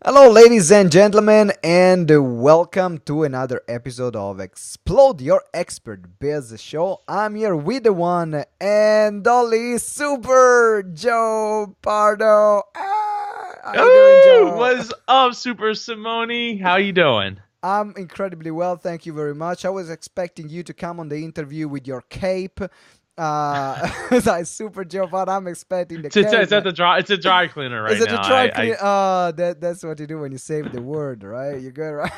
Hello, ladies and gentlemen, and welcome to another episode of Explode Your Expert Biz Show. I'm here with the one and only Super Joe Pardo. How you doing, Ooh, Joe? what's up, Super Simone? How you doing? I'm incredibly well, thank you very much. I was expecting you to come on the interview with your cape. Like Super Joe, but I'm expecting the cape, It's at man. the dry. It's a dry cleaner Is right it a now. dry clean? That's what you do when you save the word, right? You good, right?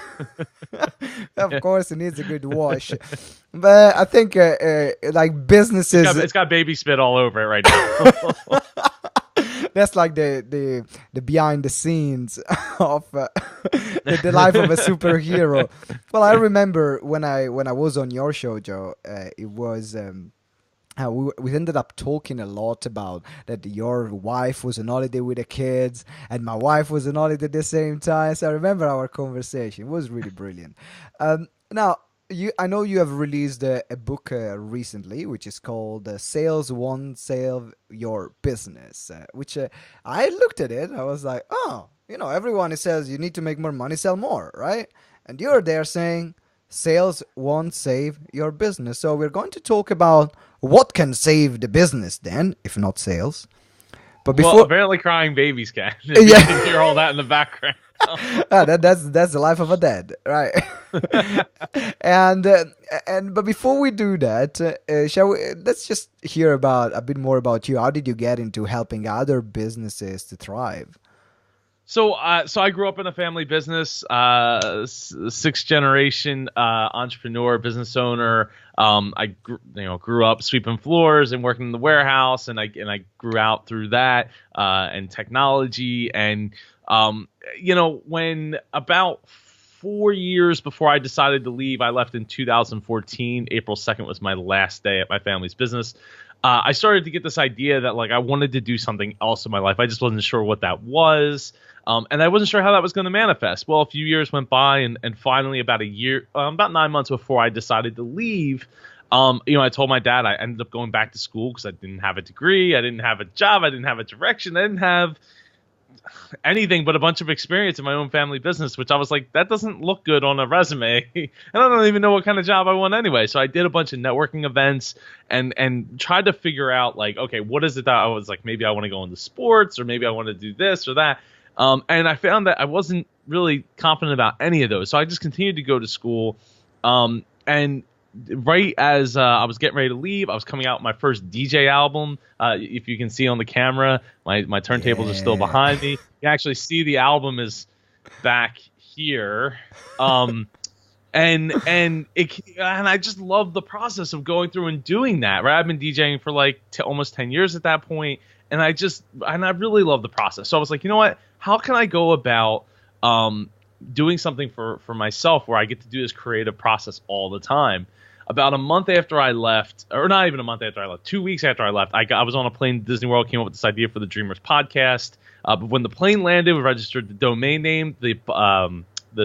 Of course, it needs a good wash. But I think, like businesses, it's got baby spit all over it right now. that's like the behind the scenes of the life of a superhero. Well, I remember when I was on your show, Joe. It was. We ended up talking a lot about that your wife was on holiday with the kids and my wife was on holiday at the same time. So I remember our conversation. It was really brilliant. Now, I know you have released a book recently, which is called Sales Won't Save Your Business, which I looked at it. I was like, oh, everyone says you need to make more money, sell more, right? And you're there saying sales won't save your business. So we're going to talk about what can save the business then, if not sales. But Well, before, apparently crying babies can. If you can yeah, hear all that in the background. that's the life of a dad, right? and but before we do that, shall we? Let's just hear about a bit more about you. How did you get into helping other businesses to thrive? So I grew up in a family business, sixth generation entrepreneur, business owner. I grew up sweeping floors and working in the warehouse, and I grew out through that and technology. And when about 4 years before I decided to leave, I left in 2014. April 2nd was my last day at my family's business. I started to get this idea that I wanted to do something else in my life. I just wasn't sure what that was. And I wasn't sure how that was going to manifest. Well, a few years went by, and finally, about 9 months before I decided to leave, I told my dad I ended up going back to school because I didn't have a degree, I didn't have a job, I didn't have a direction, I didn't have anything but a bunch of experience in my own family business, which I was like, that doesn't look good on a resume. And I don't even know what kind of job I want anyway. So I did a bunch of networking events and tried to figure out okay, what is it that I was like, maybe I want to go into sports, or maybe I want to do this or that. And I found that I wasn't really confident about any of those. So I just continued to go to school. And right as I was getting ready to leave, I was coming out with my first DJ album. If you can see on the camera, my turntables are still Yeah. behind me. You can actually see the album is back here. And I just love the process of going through and doing that. Right, I've been DJing for almost 10 years at that point, and I really love the process. So I was like, you know what? How can I go about doing something for myself where I get to do this creative process all the time? About a month after I left, or not even a month after I left, 2 weeks after I left, I was on a plane to Disney World, came up with this idea for the Dreamers podcast. But when the plane landed, we registered the domain name, the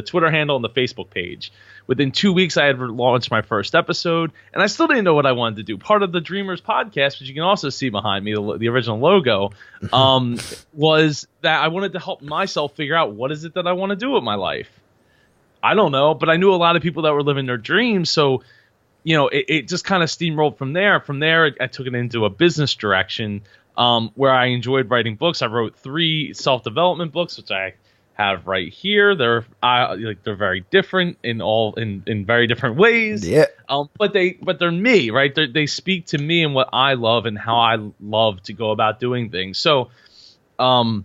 Twitter handle, and the Facebook page. Within 2 weeks, I had launched my first episode, and I still didn't know what I wanted to do. Part of the Dreamers podcast, which you can also see behind me, the original logo, was that I wanted to help myself figure out what is it that I want to do with my life. I don't know, but I knew a lot of people that were living their dreams, so it just kind of steamrolled from there. From there, I took it into a business direction where I enjoyed writing books. I wrote 3 self-development books, which I have right here. They're very different in very different ways. Yeah. But they're me, right? They speak to me and what I love and how I love to go about doing things. So, from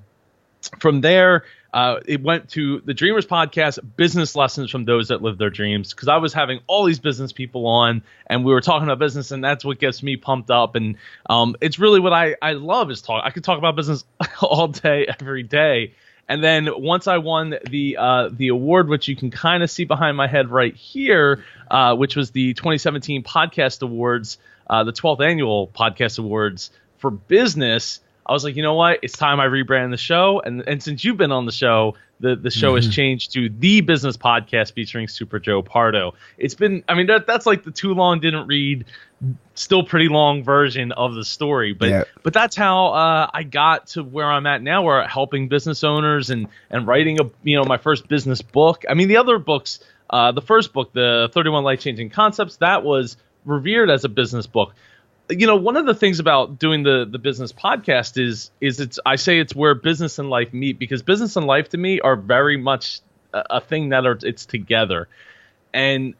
there, it went to the Dreamers podcast, business lessons from those that live their dreams. Because I was having all these business people on, and we were talking about business, and that's what gets me pumped up. And it's really what I love is talk. I could talk about business all day, every day. And then once I won the award, which you can kind of see behind my head right here, which was the 2017 Podcast Awards, the 12th annual Podcast Awards for business, I I was like, you know what? It's time I rebrand the show. And since you've been on the show, the show has changed to the business podcast featuring Super Joe Pardo. It's been, I mean, that's like the too long didn't read, still pretty long version of the story. But that's how I got to where I'm at now, where helping business owners and writing my first business book. I mean, the other books, the first book, the 31 Life-Changing Concepts, that was revered as a business book. One of the things about doing the business podcast is it's where business and life meet, because business and life to me are very much a thing that it's together. And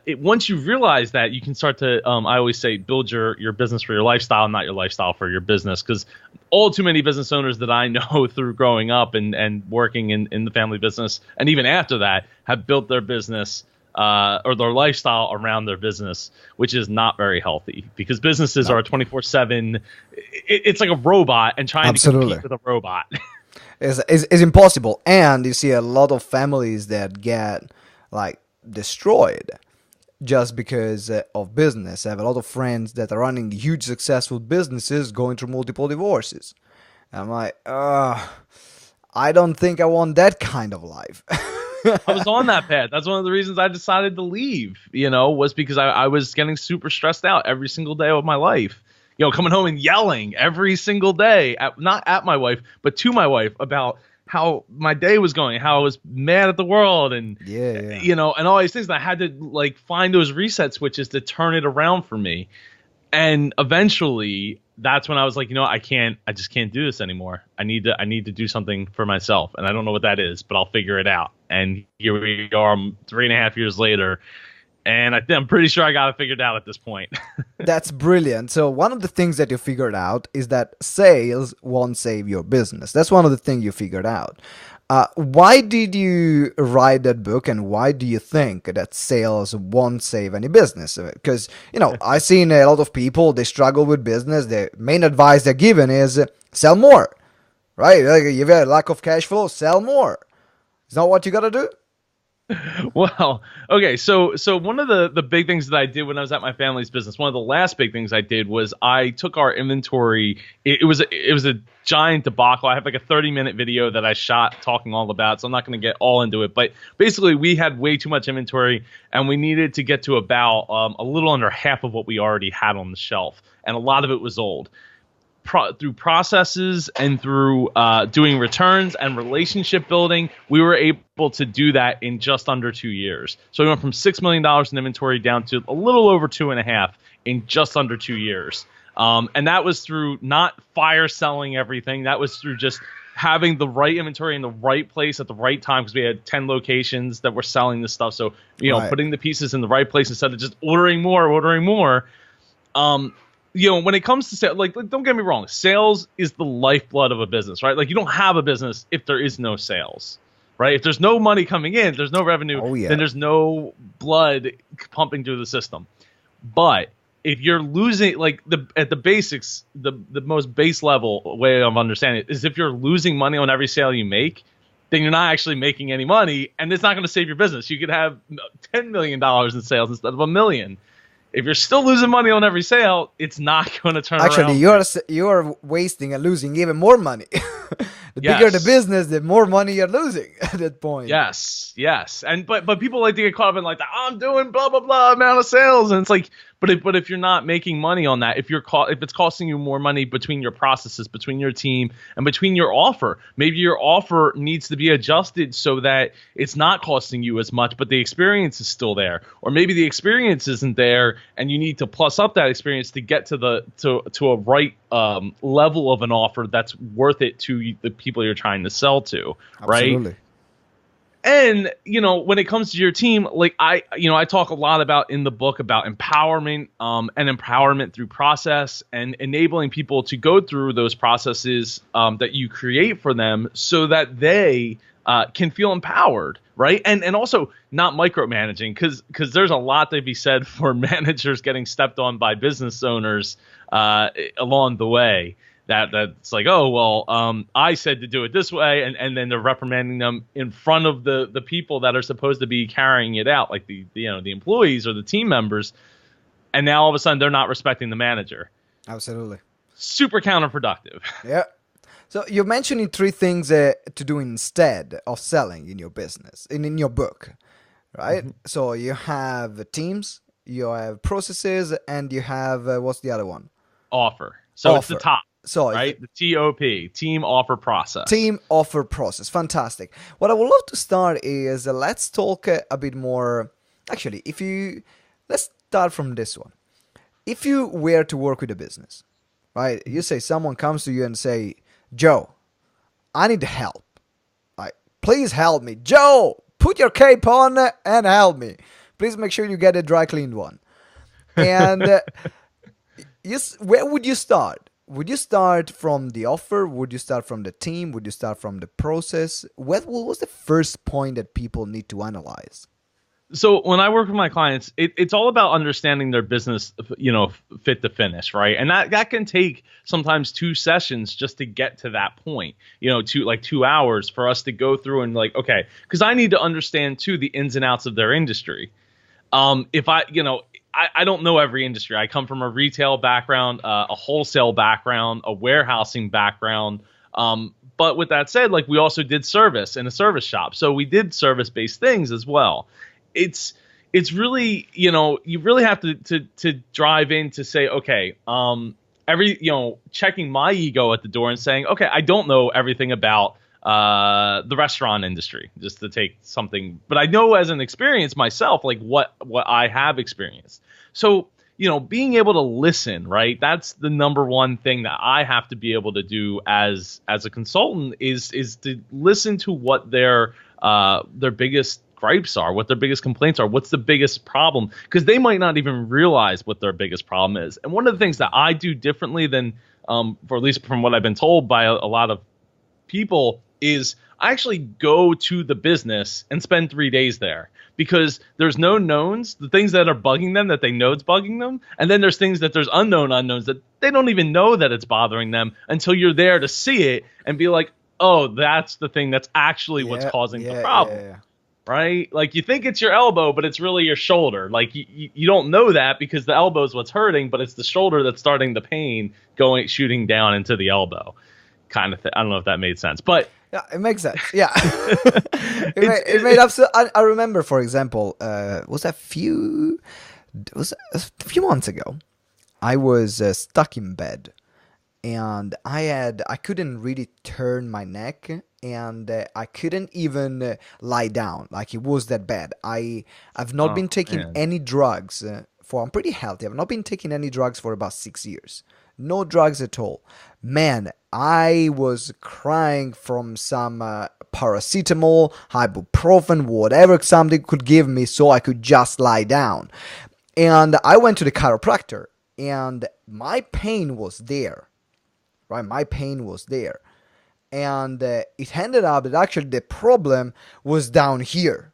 once you realize that, you can start to, I always say, build your business for your lifestyle, not your lifestyle for your business. Because all too many business owners that I know through growing up and working in the family business, and even after that, have built their business or their lifestyle around their business, which is not very healthy, because businesses are 24/7. It's like a robot, and trying to compete with a robot is impossible. And you see a lot of families that get like destroyed just because of business. I have a lot of friends that are running huge successful businesses going through multiple divorces. I'm like, I don't think I want that kind of life. I was on that path. That's one of the reasons I decided to leave, was because I was getting super stressed out every single day of my life. Coming home and yelling every single day, not at my wife, but to my wife, about how my day was going, how I was mad at the world, and and all these things. And I had to find those reset switches to turn it around for me. And eventually, that's when I was like, I just can't do this anymore. I need to do something for myself, and I don't know what that is, but I'll figure it out. And here we are, 3.5 years later, and I'm pretty sure I got it figured out at this point. That's brilliant. So one of the things that you figured out is that sales won't save your business. That's one of the things you figured out. Why did you write that book, and why do you think that sales won't save any business? Because, I've seen a lot of people, they struggle with business. The main advice they're given is sell more, right? Like, you've got a lack of cash flow, sell more. Is that what you got to do? Well, okay, so one of the big things that I did when I was at my family's business, one of the last big things I did was I took our inventory. It was a giant debacle. I have like a 30-minute video that I shot talking all about, so I'm not going to get all into it. But basically, we had way too much inventory, and we needed to get to about a little under half of what we already had on the shelf, and a lot of it was old. Through processes and through doing returns and relationship building, we were able to do that in just under 2 years. So we went from $6 million in inventory down to a little over 2.5 in just under 2 years. And that was through not fire selling everything. That was through just having the right inventory in the right place at the right time, because we had 10 locations that were selling this stuff. So, putting the pieces in the right place instead of just ordering more. When it comes to sales, don't get me wrong, sales is the lifeblood of a business, right? You don't have a business if there is no sales, right? If there's no money coming in, if there's no revenue, then there's no blood pumping through the system. But if you're losing, at the basics, the most base level way of understanding it is, if you're losing money on every sale you make, then you're not actually making any money, and it's not going to save your business. You could have $10 million in sales instead of $1 million. If you're still losing money on every sale, it's not going to turn around. Actually, you're wasting and losing even more money. The bigger the business, the more money you're losing at that point. Yes. And but people like to get caught up in I'm doing blah blah blah amount of sales, and it's like, but if you're not making money on that, if it's costing you more money between your processes, between your team, and between your offer, maybe your offer needs to be adjusted so that it's not costing you as much, but the experience is still there. Or maybe the experience isn't there, and you need to plus up that experience to get to a right level of an offer that's worth it to the people you're trying to sell to. Absolutely. Right? And, when it comes to your team, I talk a lot about in the book about empowerment and empowerment through process, and enabling people to go through those processes that you create for them so that they can feel empowered, right? And also not micromanaging, because there's a lot to be said for managers getting stepped on by business owners along the way. That's like, I said to do it this way, and then they're reprimanding them in front of the people that are supposed to be carrying it out, like the employees or the team members, and now all of a sudden they're not respecting the manager. Absolutely. Super counterproductive. Yeah, So you're mentioning three things to do instead of selling in your business, in your book, right? So you have teams, you have processes, and you have what's the other one? Offer. So it's the Offer. top, So it's right? The TOP, team offer process. team offer process. Fantastic. What I would love to start is let's talk a bit more. Actually, if you let's start from this one. If you were to work with a business, right? You say someone comes to you and say, Joe, I need help. Like, please help me. Joe, put your cape on and help me. Please make sure you get a dry cleaned one. And where would you start? Would you start from the offer? Would you start from the team? Would you start from the process? What was the first point that people need to analyze? So when I work with my clients, it's all about understanding their business, fit to finish, right? And that can take sometimes 2 sessions just to get to that point, 2 hours for us to go through and like, okay, because I need to understand too the ins and outs of their industry. If I don't know every industry. I come from a retail background, a wholesale background, a warehousing background. But with that said, like we also did service in a service shop, so we did service-based things as well. It's really, you really have to drive in to say, okay, checking my ego at the door and saying, okay, I don't know everything about the restaurant industry, just to take something, but I know as an experience myself, like what I have experienced. So, being able to listen, right? That's the number one thing that I have to be able to do as a consultant is to listen to what their biggest gripes are, what their biggest complaints are, what's the biggest problem, because they might not even realize what their biggest problem is. And one of the things that I do differently than, for at least from what I've been told by a lot of people, is I actually go to the business and spend 3 days there, because there's no knowns, the things that are bugging them that they know it's bugging them, and then there's things that there's unknowns that they don't even know that it's bothering them until you're there to see it and be like, oh, that's the thing that's actually what's causing the problem. Yeah. Right? Like you think it's your elbow, but it's really your shoulder. Like you don't know that because the elbow is what's hurting, but it's the shoulder that's starting the pain shooting down into the elbow kind of thing. I don't know if that made sense, but yeah, it makes sense. Yeah. it made absolute. I remember, for example, was a few months ago, I was stuck in bed and I couldn't really turn my neck, and I couldn't even lie down. Like it was that bad. I've not been taking any drugs I'm pretty healthy. I've not been taking any drugs for about 6 years. No drugs at all. Man, I was crying from some paracetamol, ibuprofen, whatever somebody could give me so I could just lie down. And I went to the chiropractor, and my pain was there. Right? My pain was there. And it ended up that actually the problem was down here.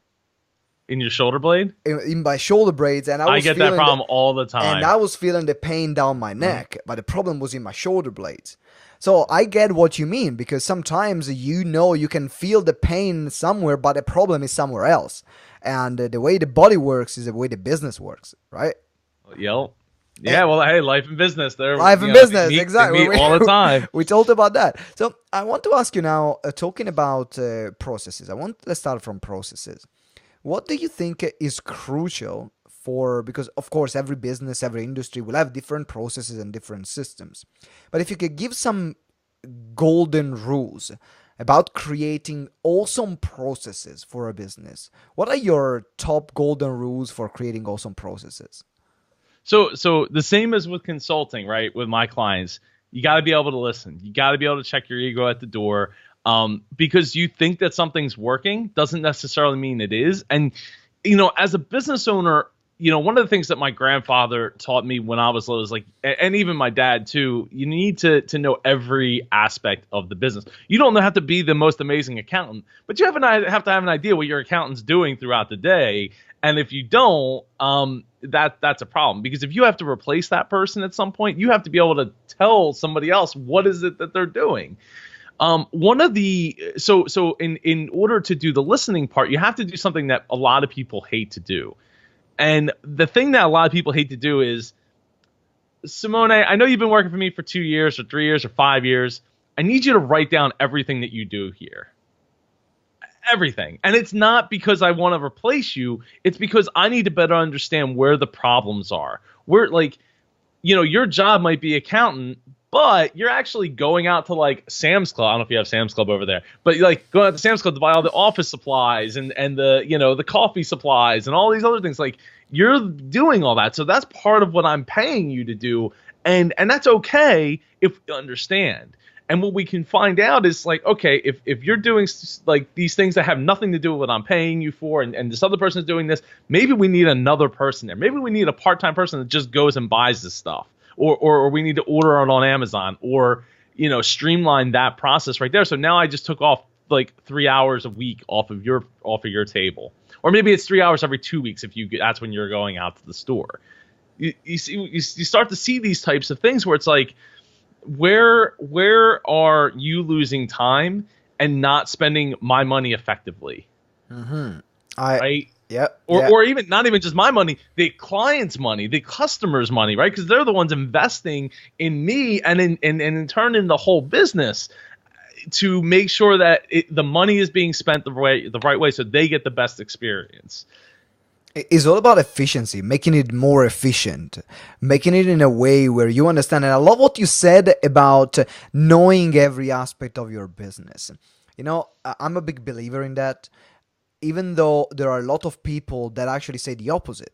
In your shoulder blade? In my shoulder blades. And I get that problem all the time. And I was feeling the pain down my neck, but the problem was in my shoulder blades. So I get what you mean, because sometimes you can feel the pain somewhere, but the problem is somewhere else. And the way the body works is the way the business works, right? Yep. Yeah, well, hey, life and business. Life and business, exactly. They meet all the time. We talked about that. So I want to ask you now, talking about processes. Let's start from processes. What do you think is crucial because of course every business, every industry will have different processes and different systems. But if you could give some golden rules about creating awesome processes for a business, what are your top golden rules for creating awesome processes? So the same as with consulting, right? With my clients, you got to be able to listen. You got to be able to check your ego at the door. Because you think that something's working doesn't necessarily mean it is. And, as a business owner, one of the things that my grandfather taught me when I was little is like, and even my dad too, you need to know every aspect of the business. You don't have to be the most amazing accountant, but you have to have an idea what your accountant's doing throughout the day. And if you don't, that's a problem, because if you have to replace that person at some point, you have to be able to tell somebody else what is it that they're doing. In order to do the listening part, you have to do something that a lot of people hate to do. And the thing that a lot of people hate to do is, Simone, I know you've been working for me for 2 years or 3 years or 5 years, I need you to write down everything that you do here. Everything. And it's not because I want to replace you. It's because I need to better understand where the problems are. Where, like, you know, your job might be accountant, but you're actually going out to like Sam's Club. I don't know if you have Sam's Club over there, but you're like going out to Sam's Club to buy all the office supplies and the, you know, the coffee supplies and all these other things. Like, you're doing all that. So that's part of what I'm paying you to do. And that's okay if you understand. And what we can find out is like, okay, if you're doing like these things that have nothing to do with what I'm paying you for, and this other person is doing this, maybe we need another person there. Maybe we need a part-time person that just goes and buys this stuff, or we need to order it on Amazon, or, you know, streamline that process right there. So now I just took off like 3 hours a week off of your table, or maybe it's 3 hours every 2 weeks if that's when you're going out to the store. You start to see these types of things where it's like, where are you losing time and not spending my money effectively? Mm-hmm. Right? Yep. Or even not even just my money, the client's money, the customer's money, right? Because they're the ones investing in me and in turn in the whole business to make sure that the money is being spent the right way so they get the best experience. It's all about efficiency, making it more efficient, making it in a way where you understand. And I love what you said about knowing every aspect of your business. You know, I'm a big believer in that, even though there are a lot of people that actually say the opposite.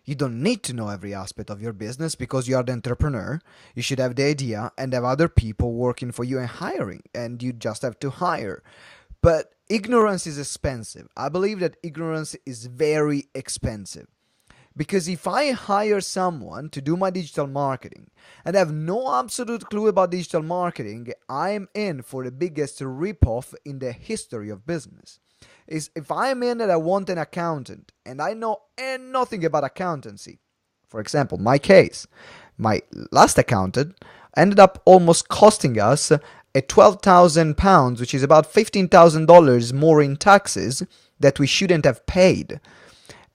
You don't need to know every aspect of your business because you are the entrepreneur. You should have the idea and have other people working for you and hiring, and you just have to hire. But ignorance is expensive. I believe that ignorance is very expensive. Because if I hire someone to do my digital marketing and have no absolute clue about digital marketing, I'm in for the biggest ripoff in the history of business. If I'm in and I want an accountant and I know nothing about accountancy, for example, my case, my last accountant ended up almost costing us at £12,000, which is about $15,000 more in taxes that we shouldn't have paid.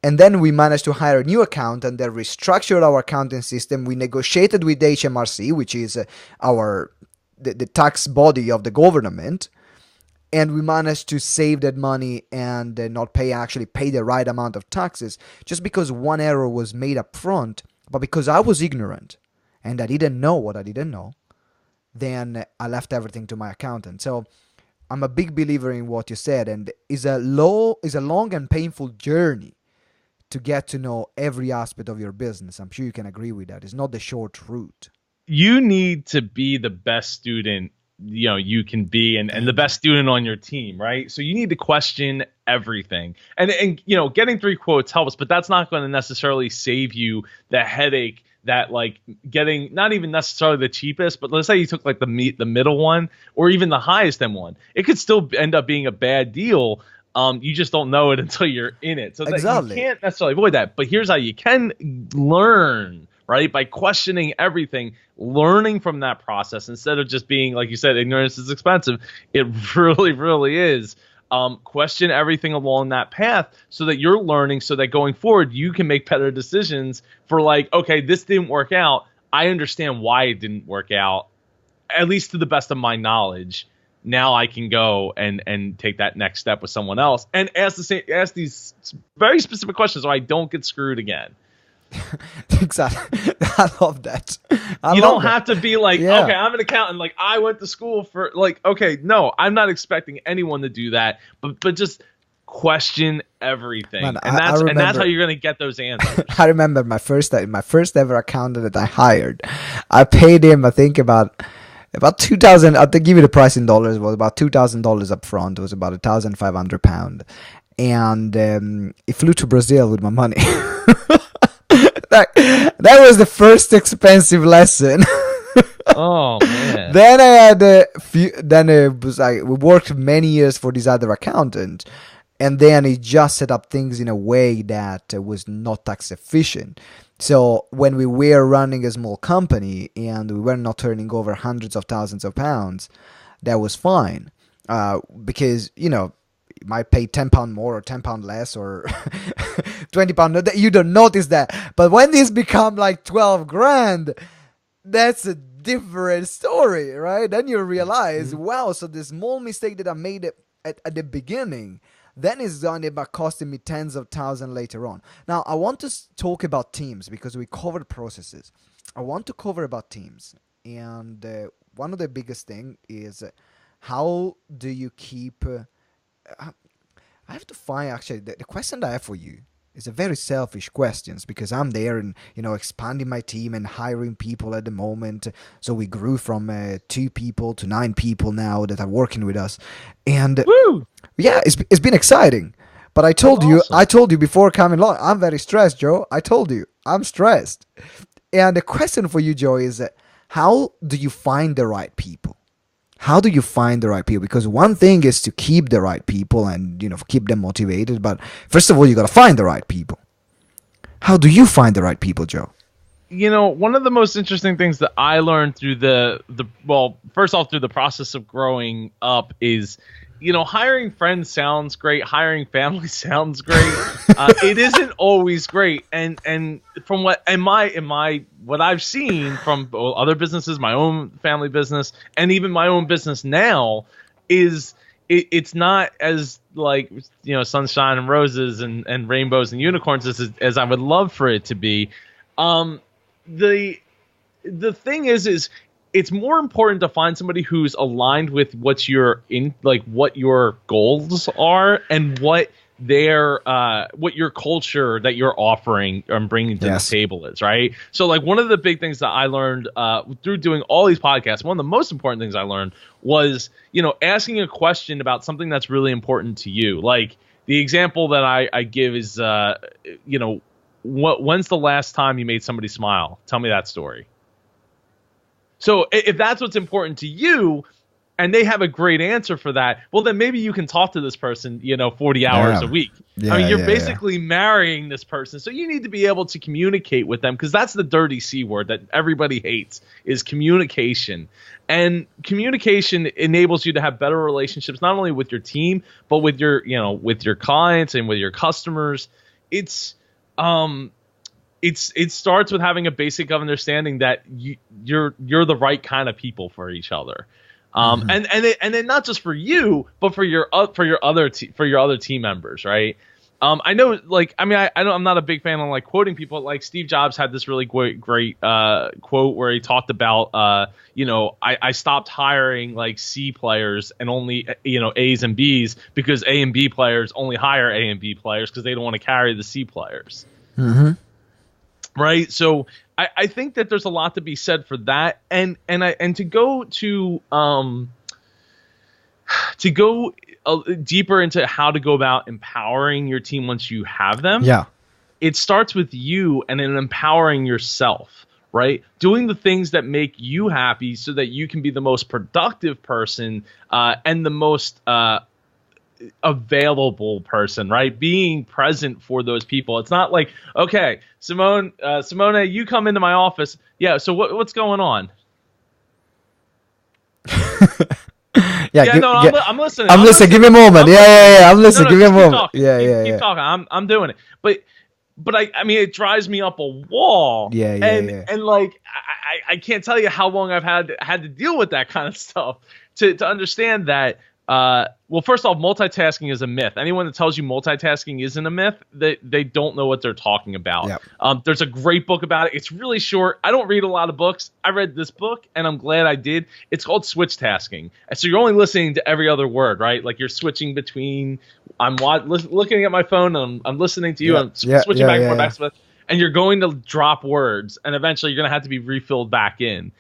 And then we managed to hire a new accountant that restructured our accounting system. We negotiated with HMRC, which is the tax body of the government, and we managed to save that money and not actually pay the right amount of taxes, just because one error was made up front, but because I was ignorant and I didn't know what I didn't know. Then I left everything to my accountant. So I'm a big believer in what you said, and is a long and painful journey to get to know every aspect of your business. I'm sure you can agree with that. It's not the short route. You need to be the best student, you know, you can be, and the best student on your team, right? So you need to question everything. And you know, getting 3 quotes helps, but that's not going to necessarily save you the headache that, like, getting not even necessarily the cheapest, but let's say you took like the middle one or even the highest end one. It could still end up being a bad deal. You just don't know it until you're in it. So exactly. You can't necessarily avoid that. But here's how you can learn, right? By questioning everything, learning from that process instead of just being, like you said, ignorance is expensive. It really, really is. Question everything along that path so that you're learning, so that going forward you can make better decisions for, like, okay, this didn't work out. I understand why it didn't work out, at least to the best of my knowledge. Now I can go and take that next step with someone else and ask these very specific questions so I don't get screwed again. Exactly. I love that. You don't have to be like, okay, I'm an accountant. Like, I went to school for, like, okay, no, I'm not expecting anyone to do that, but just question everything. Man, and that's how you're going to get those answers. I remember my first ever accountant that I hired. I paid him, I think about $2,000. I'll give you the price in dollars. It was about $2,000 up front. It was about £1,500, and he flew to Brazil with my money. That was the first expensive lesson. Oh man! Then I had a few. Then it was like we worked many years for this other accountant, and then he just set up things in a way that was not tax efficient. So when we were running a small company and we were not turning over hundreds of thousands of pounds, that was fine, because, you know, you might pay £10 more or £10 less or £20. You don't notice that, but when this become like 12 grand, that's a different story, right? Then you realize, wow, so the small mistake that I made at the beginning, then is going to be costing me tens of thousands later on. Now, I want to talk about teams because we covered processes. I want to cover about teams. And one of the biggest thing is how do you keep... I have to find, actually, the question that I have for you is a very selfish question because I'm there and, expanding my team and hiring people at the moment. So we grew from 2 people to 9 people now that are working with us. And Woo! Yeah, it's been exciting. But I told you before coming along, I'm very stressed, Joe. I told you, I'm stressed. And the question for you, Joe, is how do you find the right people? How do you find the right people? Because one thing is to keep the right people and, keep them motivated. But first of all, you got to find the right people. How do you find the right people, Joe? One of the most interesting things that I learned through first off, through the process of growing up is, hiring friends sounds great. Hiring family sounds great. It isn't always great. And from what I've seen from other businesses, my own family business, and even my own business now, is it's not as like, sunshine and roses and rainbows and unicorns as I would love for it to be. The thing is it's more important to find somebody who's aligned with what your goals are and what your culture that you're offering and bringing to the table is, right? So like one of the big things that I learned through doing all these podcasts, one of the most important things I learned was, asking a question about something that's really important to you. Like the example that I give is, when's the last time you made somebody smile? Tell me that story. So if that's what's important to you and they have a great answer for that, well, then maybe you can talk to this person, 40 hours a week. You're basically marrying this person. So you need to be able to communicate with them because that's the dirty C word that everybody hates is communication. And communication enables you to have better relationships, not only with your team, but with your clients and with your customers. It starts with having a basic understanding that you're the right kind of people for each other, and then not just for you, but for your other team members, right? I know, I'm not a big fan of quoting people. Like Steve Jobs had this really great quote where he talked about, I stopped hiring C players and only A's and B's because A and B players only hire A and B players because they don't want to carry the C players. Mm-hmm. Right. So I think that there's a lot to be said for that. And to go deeper into how to go about empowering your team once you have them. Yeah. It starts with you and in empowering yourself, right? Doing the things that make you happy so that you can be the most productive person and the most available person, right? Being present for those people. It's not like, okay, Simone, you come into my office. Yeah. So what's going on? I'm listening. I'm listening. Give me a moment. Yeah. I'm listening. Give me a moment. Talking. Keep talking. I'm doing it. But I mean, it drives me up a wall. And I can't tell you how long I've had to deal with that kind of stuff to understand that. Well, first off, multitasking is a myth. Anyone that tells you multitasking isn't a myth, they don't know what they're talking about. Yep. There's a great book about it. It's really short. I don't read a lot of books. I read this book, and I'm glad I did. It's called Switch Tasking. And so you're only listening to every other word, right? Like you're switching between, I'm looking at my phone, and I'm listening to you, yeah. I'm switching back and forth, and you're going to drop words, and eventually you're going to have to be refilled back in.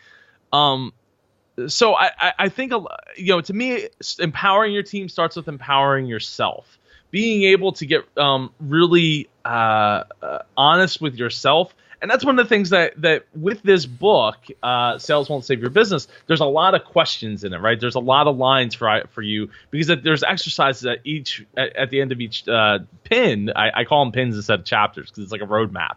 So I think, to me, empowering your team starts with empowering yourself. Being able to get really honest with yourself. And that's one of the things that with this book, Sales Won't Save Your Business, there's a lot of questions in it, right? There's a lot of lines for you because there's exercises at the end of each pin. I call them pins instead of chapters because it's like a roadmap.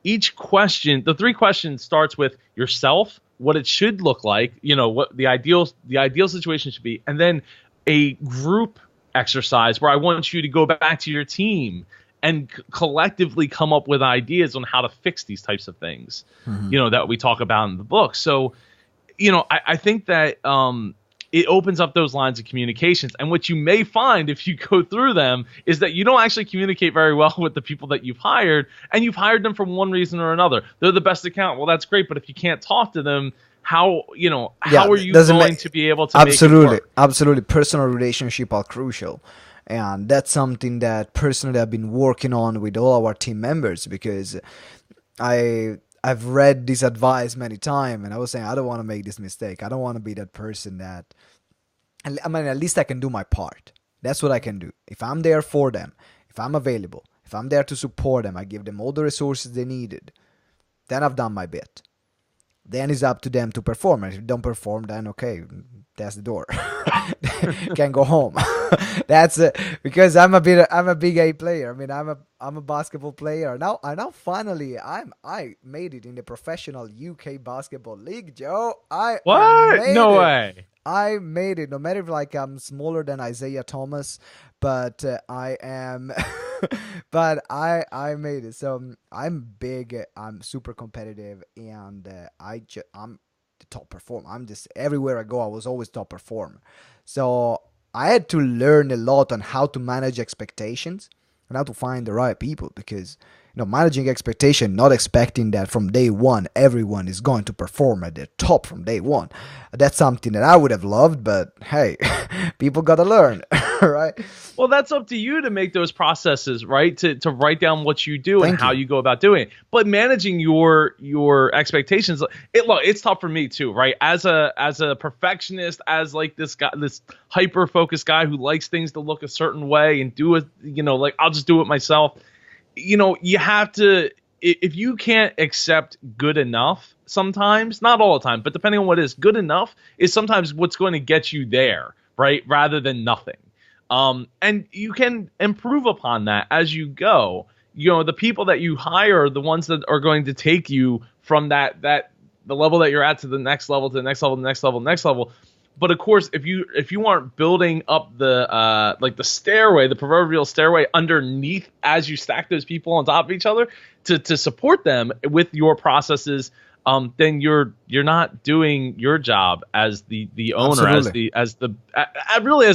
Each question, the 3 questions starts with yourself, what it should look like, what the ideal situation should be, and then a group exercise where I want you to go back to your team and collectively come up with ideas on how to fix these types of things, that we talk about in the book. So, I think that it opens up those lines of communications. And what you may find if you go through them is that you don't actually communicate very well with the people that you've hired, and you've hired them for one reason or another. They're the best accountant. Well, that's great, but if you can't talk to them, how are you going to be able to make it work? Absolutely. Personal relationships are crucial. And that's something that personally I've been working on with all our team members, because I've read this advice many times, and I was saying, I don't want to make this mistake. I don't want to be that person that, I mean, at least I can do my part. That's what I can do. If I'm there for them, if I'm available, if I'm there to support them, I give them all the resources they needed, then I've done my bit. Then it's up to them to perform. And if they don't perform, then okay, that's the door. Can go home. That's because I'm a big A player. I mean, I'm a basketball player. Now finally I made it in the professional UK basketball league, Joe. What? No way. I made it. No matter if I'm smaller than Isaiah Thomas, but I am. But I made it. So I'm big. I'm super competitive, and I'm the top performer. I'm just everywhere I go. I was always top performer. So I had to learn a lot on how to manage expectations and how to find the right people, because managing expectation, not expecting that from day one everyone is going to perform at their top from day one. That's something that I would have loved, but hey, people gotta learn. Right? Well, that's up to you to make those processes, right? To write down what you do and how you go about doing it. But managing your expectations, it's tough for me too, right? As a perfectionist, as like this guy, this hyper focused guy who likes things to look a certain way and do it, I'll just do it myself. You have to, if you can't accept good enough sometimes, not all the time, but depending on what is good enough is sometimes what's going to get you there, right? Rather than nothing. And you can improve upon that as you go. The people that you hire are the ones that are going to take you from the level that you're at to the next level, to the next level, the next level, next level. But of course, if you aren't building up the the stairway, the proverbial stairway underneath as you stack those people on top of each other to support them with your processes, then you're not doing your job as the owner, Absolutely. as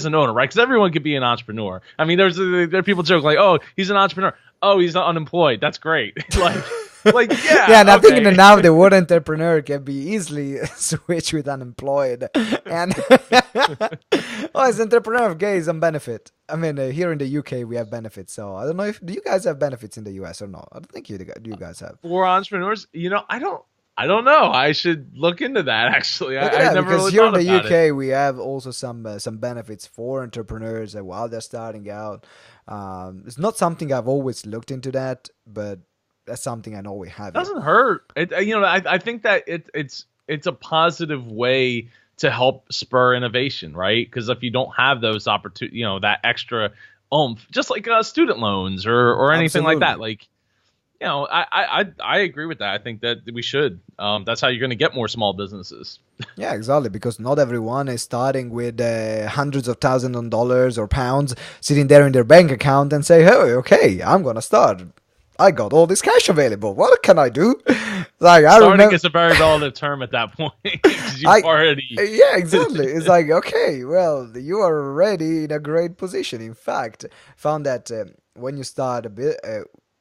an owner, right? Because everyone could be an entrepreneur. I mean, there are people joke like, oh, he's an entrepreneur. Oh, he's not unemployed. That's great. Yeah. And I'm thinking that now the word entrepreneur can be easily switched with unemployed. And as entrepreneur, okay, some benefit. I mean, here in the UK we have benefits. So I don't know do you guys have benefits in the US or not? I don't think you guys have. For entrepreneurs, I don't know. I should look into that. Actually, I never because really here in thought the about UK it. we have also some benefits for entrepreneurs while they're starting out. It's not something I've always looked into that, but that's something I know we have. It doesn't hurt. I think that it's a positive way to help spur innovation, right? Because if you don't have those opportunities, that extra oomph, just like student loans or anything Absolutely. like that, I agree with that. I think that we should. That's how you're going to get more small businesses. Yeah, exactly. Because not everyone is starting with hundreds of thousands of dollars or pounds sitting there in their bank account and say, "Hey, okay, I'm gonna start. I got all this cash available. What can I do?" Starting is a very relative term at that point. Yeah, exactly. It's like, okay, well, you are already in a great position. In fact, found that when you start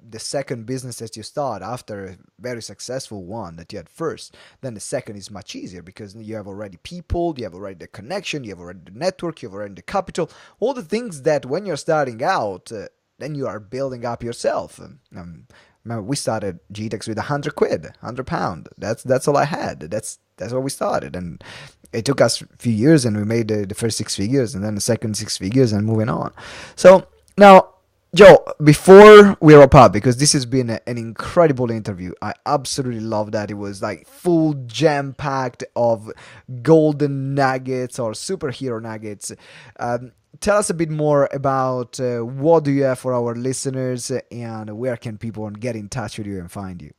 the second business that you start after a very successful one that you had first, then the second is much easier because you have already people, you have already the connection, you have already the network, you have already the capital, all the things that when you're starting out, then you are building up yourself. Remember, we started GTeX with £100, £100. That's all I had. That's where we started, and it took us a few years, and we made the first 6 figures, and then the second 6 figures, and moving on. So now, Joe, before we wrap up, because this has been an incredible interview, I absolutely love that. It was like full jam-packed of golden nuggets or superhero nuggets. Tell us a bit more about what do you have for our listeners, and where can people get in touch with you and find you?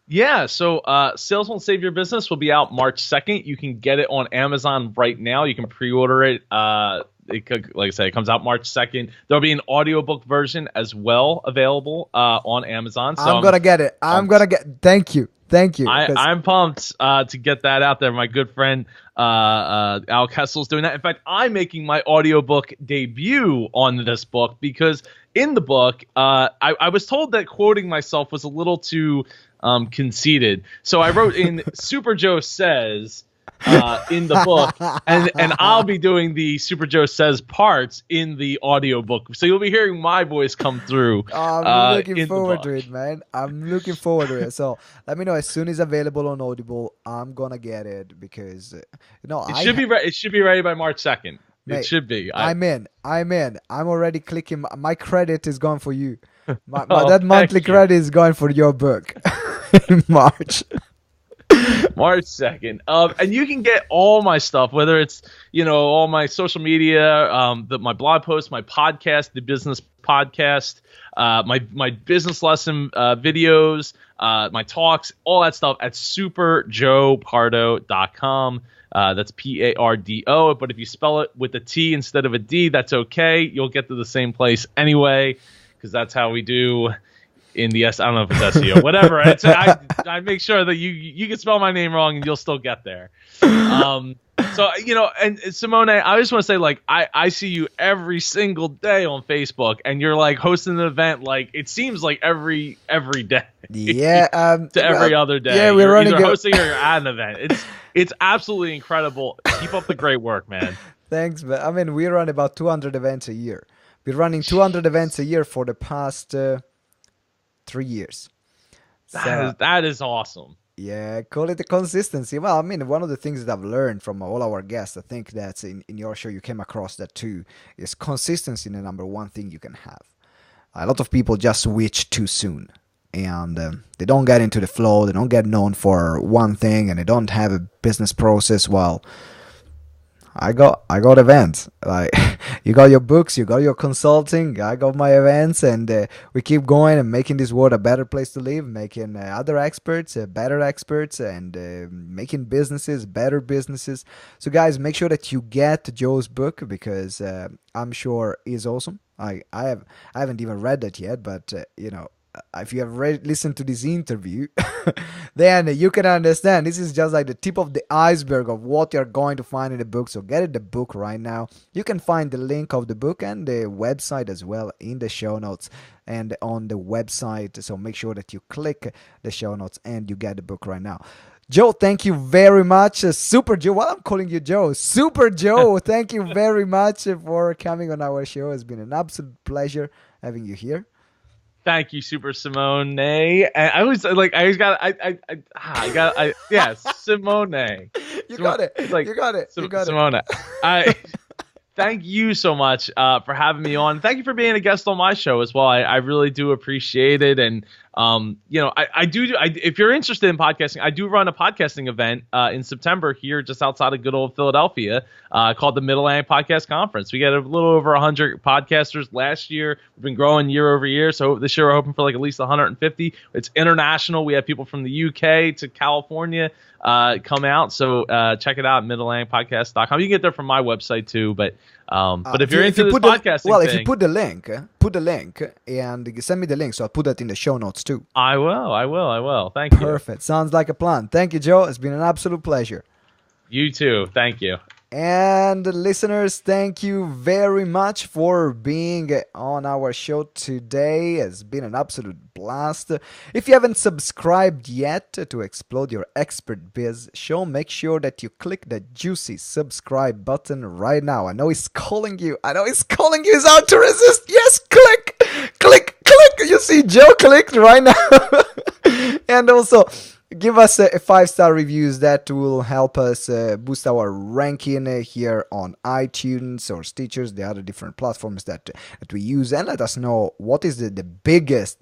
Yeah, so Sales Won't Save Your Business will be out March 2nd. You can get it on Amazon right now. You can pre-order it. like I said, it comes out March 2nd. There'll be an audiobook version as well available on Amazon. So I'm gonna get it. Thank you. I'm pumped to get that out there. My good friend Al Kessel's doing that. In fact, I'm making my audiobook debut on this book because in the book, I was told that quoting myself was a little too conceited. So I wrote in Super Joe Says in the book, and I'll be doing the Super Joe Says parts in the audiobook. So you'll be hearing my voice come through. I'm looking forward to it, man. I'm looking forward to it. So let me know as soon as available on Audible. I'm gonna get it because it should be ready by March 2nd. Mate, it should be. I'm in. I'm already clicking. My credit is going for you. That monthly credit is going for your book in March. March 2nd. And you can get all my stuff, whether it's, all my social media, my blog posts, my podcast, the business podcast, my business lesson videos, my talks, all that stuff at superjoepardo.com. That's Pardo. But if you spell it with a T instead of a D, that's okay. You'll get to the same place anyway, because that's how we do in the I don't know if it's SEO, whatever. I make sure that you can spell my name wrong and you'll still get there. So and Simone, I just want to say, like, I see you every single day on Facebook, and you're like hosting an event, like it seems like every day. Yeah. To every other day. Yeah, you're either hosting or you're at an event. It's absolutely incredible. Keep up the great work, man. Thanks, but I mean, we run about 200 events a year. We're running 200 events a year for the past 3 years. That is awesome. Yeah, call it the consistency. Well, I mean, one of the things that I've learned from all our guests, I think that's in your show, you came across that too, is consistency, the number one thing you can have. A lot of people just switch too soon, and they don't get into the flow, they don't get known for one thing, and they don't have a business process. Well, I got events. Like, you got your books, you got your consulting, I got my events, and we keep going and making this world a better place to live, making other experts better experts, and making businesses better businesses. So guys, make sure that you get Joe's book, because I'm sure it's awesome. I haven't even read that yet, but if you have listened to this interview, then you can understand this is just like the tip of the iceberg of what you're going to find in the book. So get the book right now. You can find the link of the book and the website as well in the show notes and on the website. So make sure that you click the show notes and you get the book right now. Joe, thank you very much. Super Joe, well, I'm calling you Joe. Super Joe, thank you very much for coming on our show. It's been an absolute pleasure having you here. Thank you, Super Simone. And I always Simone. You got it. Simone. Thank you so much for having me on. Thank you for being a guest on my show as well. I really do appreciate it. And if you're interested in podcasting, I do run a podcasting event in September here just outside of good old Philadelphia called the Mid-Atlantic Podcast Conference. We got a little over 100 podcasters last year. We've been growing year over year. So this year we're hoping for at least 150. It's international. We have people from the UK to California come out. So check it out at midatlanticpodcast.com. You can get there from my website too. But if you're into this podcasting if you put the link and send me the link, so I'll put that in the show notes too. I will. Thank you. Perfect. Sounds like a plan. Thank you, Joe. It's been an absolute pleasure. You too. Thank you. And listeners, thank you very much for being on our show today. It's been an absolute blast. If you haven't subscribed yet to Explode Your Expert Biz show, make sure that you click the juicy subscribe button right now. I know it's calling you. It's hard to resist. Yes, click. You see Joe clicked right now. And also, give us a 5-star reviews. That will help us boost our ranking here on iTunes or Stitchers, the other different platforms that we use, and let us know what is the biggest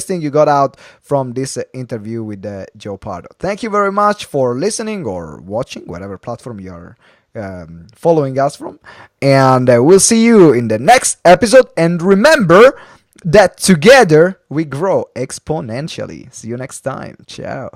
thing you got out from this interview with Joe Pardo. Thank you very much for listening or watching, whatever platform you're following us from, and we'll see you in the next episode. And remember that together we grow exponentially. See you next time. Ciao.